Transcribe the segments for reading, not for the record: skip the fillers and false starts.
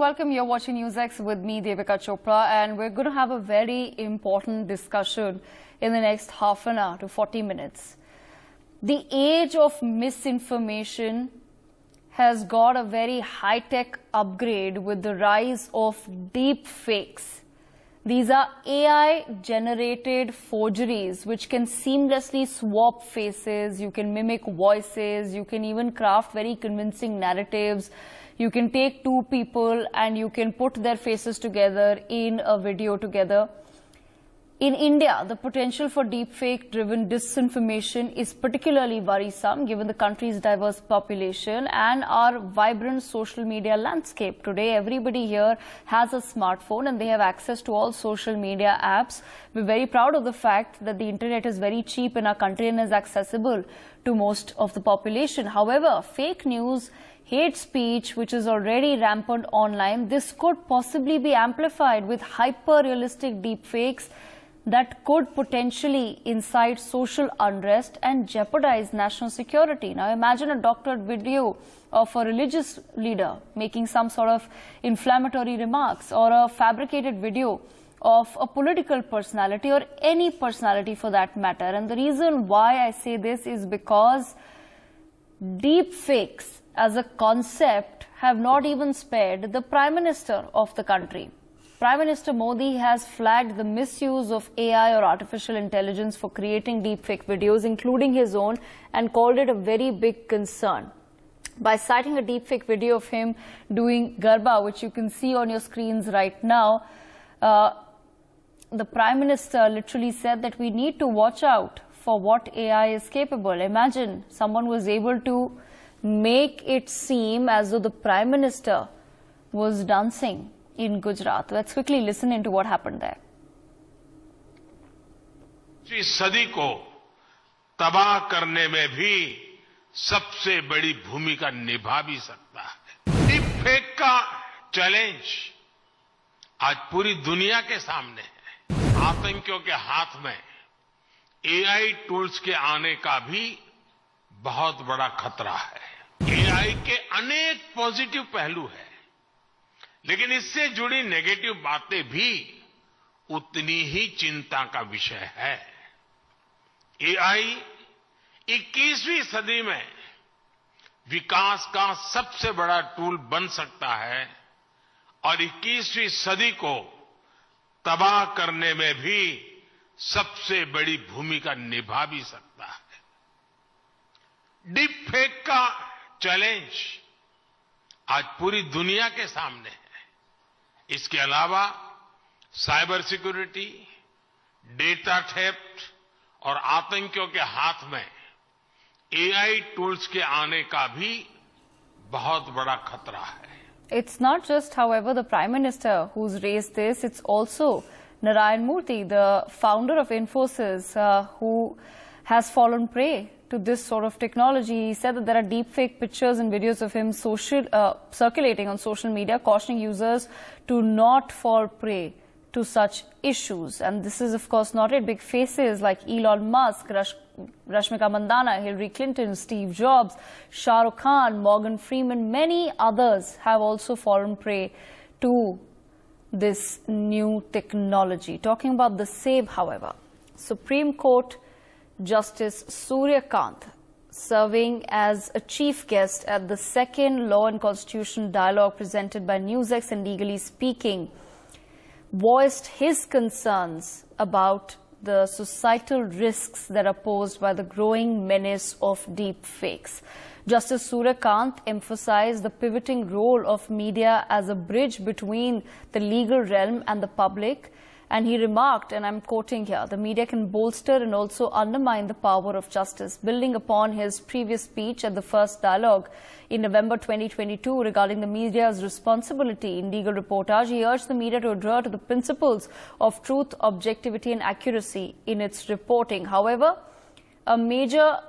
welcome. You're watching NewsX with me, Devika Chopra, and we're going to have a very important discussion in the next half an hour to 40 minutes. The age of misinformation has got a very high-tech upgrade with the rise of deep fakes. These are AI-generated forgeries which can seamlessly swap faces, you can mimic voices, you can even craft very convincing narratives. You can take two people and you can put their faces together in a video together. In India, the potential for deepfake-driven disinformation is particularly worrisome given the country's diverse population and our vibrant social media landscape. Today, everybody here has a smartphone and they have access to all social media apps. We're very proud of the fact that the internet is very cheap in our country and is accessible to most of the population. However, fake news, hate speech, which is already rampant online, this could possibly be amplified with hyper-realistic deepfakes that could potentially incite social unrest and jeopardize national security. Now imagine a doctored video of a religious leader making some sort of inflammatory remarks, or a fabricated video of a political personality or any personality for that matter. And the reason why I say this is because deep fakes as a concept have not even spared the Prime Minister of the country. Prime Minister Modi has flagged the misuse of AI or artificial intelligence for creating deepfake videos, including his own, and called it a very big concern. By citing a deepfake video of him doing Garba, which you can see on your screens right now, the Prime Minister literally said that we need to watch out for what AI is capable. Imagine someone was able to make it seem as though the Prime Minister was dancing in Gujarat. Let's quickly listen into what happened there. इस सदी को तबाह करने में भी सबसे बड़ी भूमिका निभा भी सकता है। डीप फेक का चैलेंज आज पूरी दुनिया के सामने है। आतंकियों के हाथ में एआई टूल्स के आने का भी बहुत बड़ा खतरा है। एआई के अनेक पॉजिटिव पहलू हैं, लेकिन इससे जुड़ी नेगेटिव बातें भी उतनी ही चिंता का विषय है। एआई 21वीं सदी में विकास का सबसे बड़ा टूल बन सकता है और 21वीं सदी को तबाह करने में भी सबसे बड़ी भूमिका निभा भी सकता है। डीप फेक का चैलेंज आज पूरी दुनिया के सामने है। इसके अलावा साइबर सिक्योरिटी, डेटा थेफ्ट और आतंकियों के हाथ में एआई टूल्स के आने का भी बहुत बड़ा खतरा है। It's not just, however, the Prime Minister who's raised this. It's also Narayan Murthy, the founder of Infosys, who has fallen prey to this sort of technology. He said that there are deepfake pictures and videos of him circulating on social media, cautioning users to not fall prey to such issues. And this is, of course, not it. Big faces like Elon Musk, Rashmika Mandanna, Hillary Clinton, Steve Jobs, Shah Rukh Khan, Morgan Freeman, many others have also fallen prey to this new technology. Talking about the same, however, Supreme Court Justice Surya Kant, serving as a chief guest at the second Law and Constitution dialogue presented by NewsX and Legally Speaking, voiced his concerns about the societal risks that are posed by the growing menace of deep fakes. Justice Surya Kant emphasized the pivoting role of media as a bridge between the legal realm and the public. And he remarked, and I'm quoting here, the media can bolster and also undermine the power of justice. Building upon his previous speech at the first dialogue in November 2022 regarding the media's responsibility in legal reportage, he urged the media to adhere to the principles of truth, objectivity and accuracy in its reporting. However, a major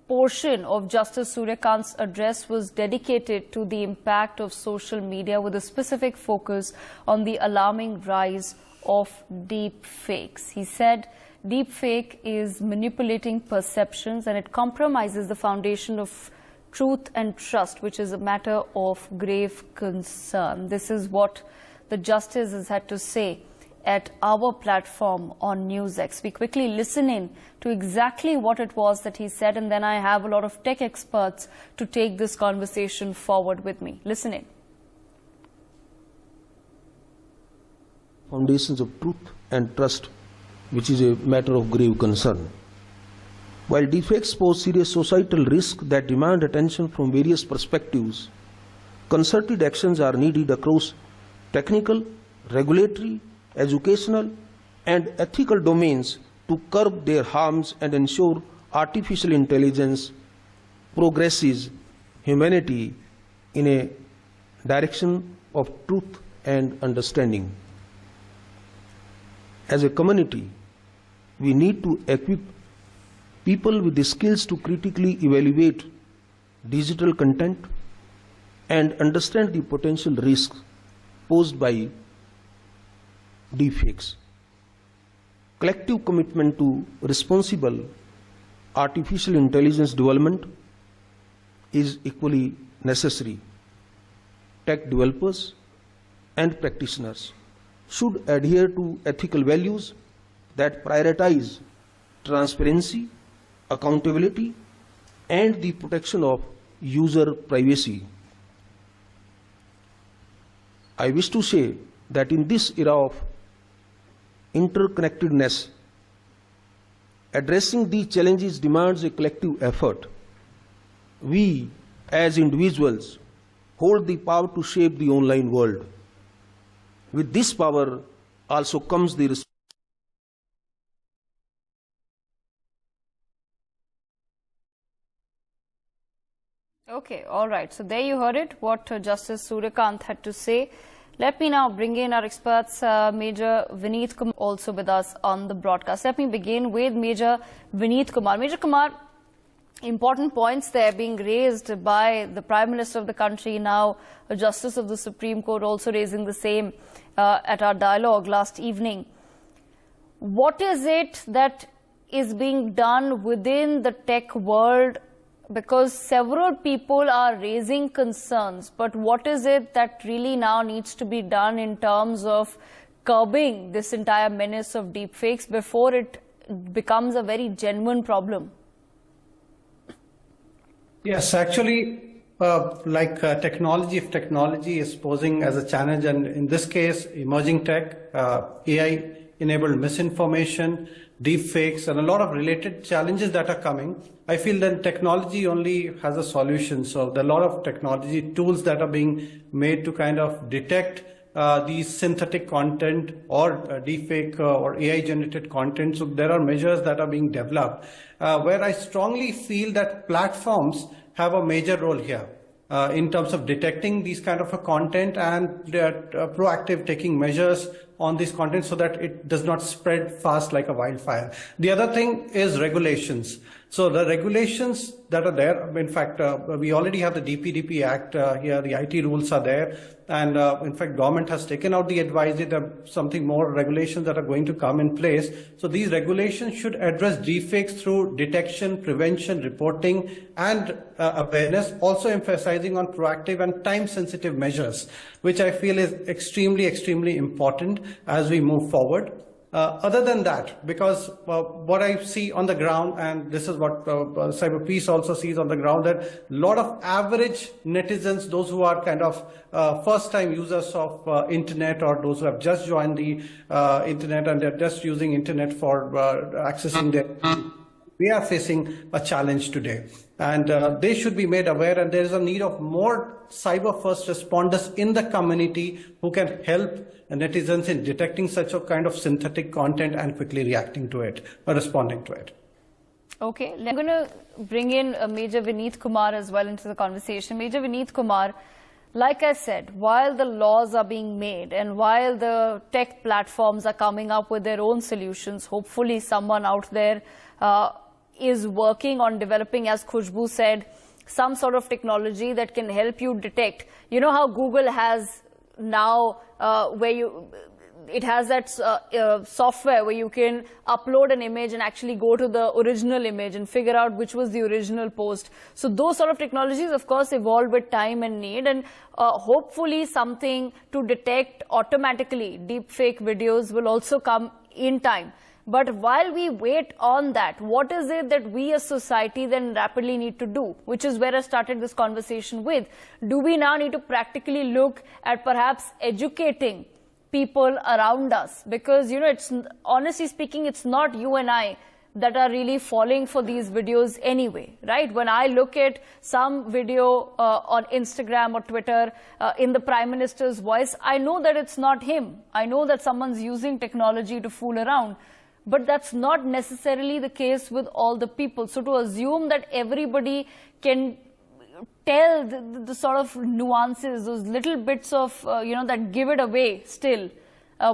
portion of Justice Surya Kant's address was dedicated to the impact of social media with a specific focus on the alarming rise of deep fakes. He said deep fake is manipulating perceptions and it compromises the foundation of truth and trust, which is a matter of grave concern. This is what the Justice has had to say at our platform on NewsX. We quickly listen in to exactly what it was that he said, and then I have a lot of tech experts to take this conversation forward with me. Listen in. Foundations of truth and trust, which is a matter of grave concern. While deepfakes pose serious societal risks that demand attention from various perspectives, concerted actions are needed across technical, regulatory, educational, and ethical domains to curb their harms and ensure artificial intelligence progresses humanity in a direction of truth and understanding. As a community, we need to equip people with the skills to critically evaluate digital content and understand the potential risks posed by deepfakes. Collective commitment to responsible artificial intelligence development is equally necessary. Tech developers and practitioners should adhere to ethical values that prioritize transparency, accountability, and the protection of user privacy. I wish to say that in this era of interconnectedness, addressing these challenges demands a collective effort. We, as individuals, hold the power to shape the online world. With this power also comes the responsibility. Okay, all right. So there you heard it, what Justice Suryakant had to say. Let me now bring in our experts, Major Vineet Kumar, also with us on the broadcast. Let me begin with Major Vineet Kumar. Major Kumar, important points there being raised by the Prime Minister of the country, now a Justice of the Supreme Court, also raising the same at our dialogue last evening. What is it that is being done within the tech world? Because several people are raising concerns, but what is it that really now needs to be done in terms of curbing this entire menace of deepfakes before it becomes a very genuine problem? Yes, actually, technology, if technology is posing as a challenge, and in this case, emerging tech, AI-enabled misinformation, deepfakes, and a lot of related challenges that are coming, I feel that technology only has a solution. So there are a lot of technology tools that are being made to kind of detect these synthetic content or deepfake or AI-generated content. So there are measures that are being developed where I strongly feel that platforms have a major role here in terms of detecting these kind of a content and proactive taking measures on this content so that it does not spread fast like a wildfire. The other thing is regulations. So the regulations that are there, in fact, we already have the DPDP Act here, the IT rules are there. And in fact, government has taken out the advisory, there are something more regulations that are going to come in place. So these regulations should address deepfakes through detection, prevention, reporting, and awareness, also emphasizing on proactive and time-sensitive measures, which I feel is extremely, extremely important as we move forward. Other than that, because what I see on the ground, and this is what CyberPeace also sees on the ground, that a lot of average netizens, those who are kind of first-time users of internet, or those who have just joined the internet and they're just using internet for accessing their, we are facing a challenge today. And they should be made aware, and there is a need of more cyber-first responders in the community who can help netizens in detecting such a kind of synthetic content and quickly reacting to it or responding to it. Okay, I'm going to bring in Major Vineet Kumar as well into the conversation. Major Vineet Kumar, like I said, while the laws are being made and while the tech platforms are coming up with their own solutions, hopefully someone out there is working on developing, as Khushbu said, some sort of technology that can help you detect. You know how Google has now where it has that software where you can upload an image and actually go to the original image and figure out which was the original post. So those sort of technologies, of course, evolve with time and need, and hopefully something to detect automatically deepfake videos will also come in time. But while we wait on that, what is it that we as society then rapidly need to do? Which is where I started this conversation with. Do we now need to practically look at perhaps educating people around us? Because, you know, it's honestly speaking, it's not you and I that are really falling for these videos anyway, right? When I look at some video on Instagram or Twitter in the Prime Minister's voice, I know that it's not him. I know that someone's using technology to fool around. But that's not necessarily the case with all the people. So to assume that everybody can tell the sort of nuances, those little bits of, that give it away still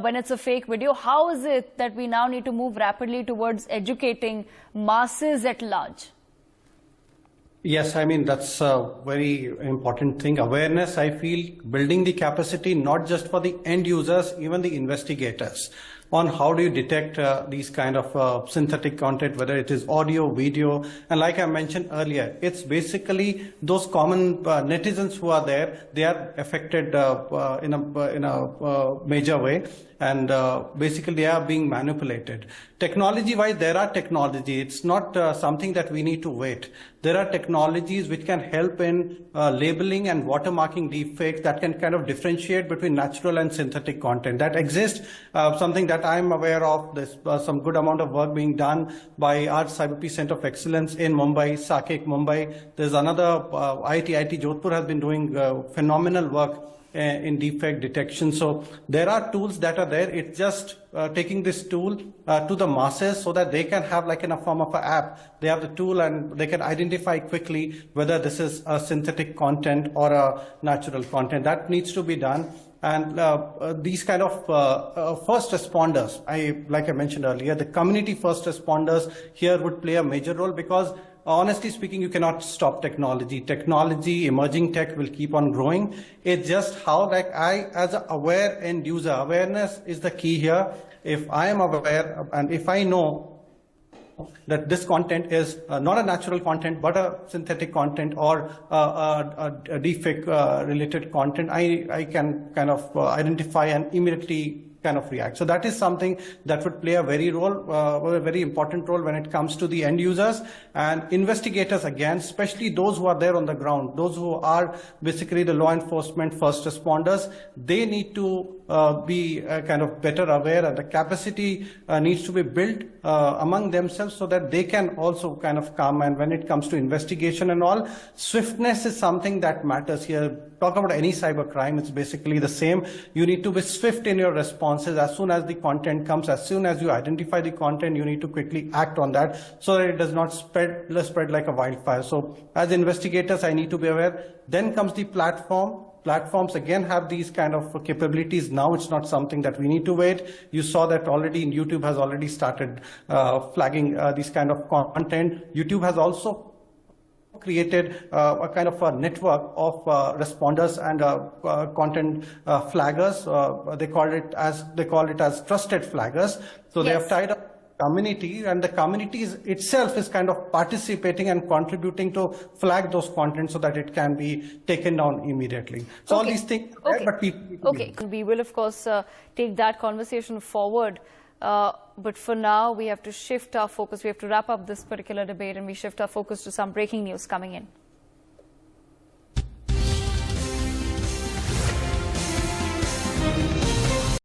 when it's a fake video, how is it that we now need to move rapidly towards educating masses at large? Yes, I mean, that's a very important thing. Awareness, I feel, building the capacity, not just for the end users, even the investigators, on how do you detect these kind of synthetic content, whether it is audio, video. And like I mentioned earlier, it's basically those common netizens who are there, they are affected in a major way. And basically they are being manipulated. Technology-wise, there are technology. It's not something that we need to wait. There are technologies which can help in labeling and watermarking deepfakes that can kind of differentiate between natural and synthetic content. That exists, something that I'm aware of. There's some good amount of work being done by our CyberPeace Center of Excellence in Mumbai, Saket, Mumbai. There's another, IIT Jodhpur has been doing phenomenal work in deepfake detection. So there are tools that are there. It's just taking this tool to the masses so that they can have, like in a form of an app, they have the tool and they can identify quickly whether this is a synthetic content or a natural content. That needs to be done. And these kind of first responders, like I mentioned earlier, the community first responders here would play a major role, because honestly speaking, you cannot stop technology. Technology, emerging tech will keep on growing. It's just how, like, I, as an aware end user, awareness is the key here. If I am aware and if I know that this content is not a natural content, but a synthetic content or a deepfake related content, I can kind of identify and immediately kind of react. So that is something that would play a very important role when it comes to the end users and investigators. Again, especially those who are there on the ground, those who are basically the law enforcement first responders, they need to be kind of better aware, and the capacity needs to be built among themselves so that they can also kind of come. And when it comes to investigation and all, swiftness is something that matters here. Talk about any cyber crime, it's basically the same. You need to be swift in your responses. As soon as the content comes, as soon as you identify the content, you need to quickly act on that so that it does not spread like a wildfire. So as investigators, I need to be aware. Then comes the platform. Platforms again have these kind of capabilities now. It's not something that we need to wait. You saw that already. YouTube has already started flagging this kind of content. YouTube has also created a kind of a network of responders and content flaggers. They call it as trusted flaggers. So yes, they have tied up community, and the community itself is kind of participating and contributing to flag those contents so that it can be taken down immediately. So all these things are there, but people... We will, of course, take that conversation forward. But for now, we have to shift our focus. We have to wrap up this particular debate, and we shift our focus to some breaking news coming in.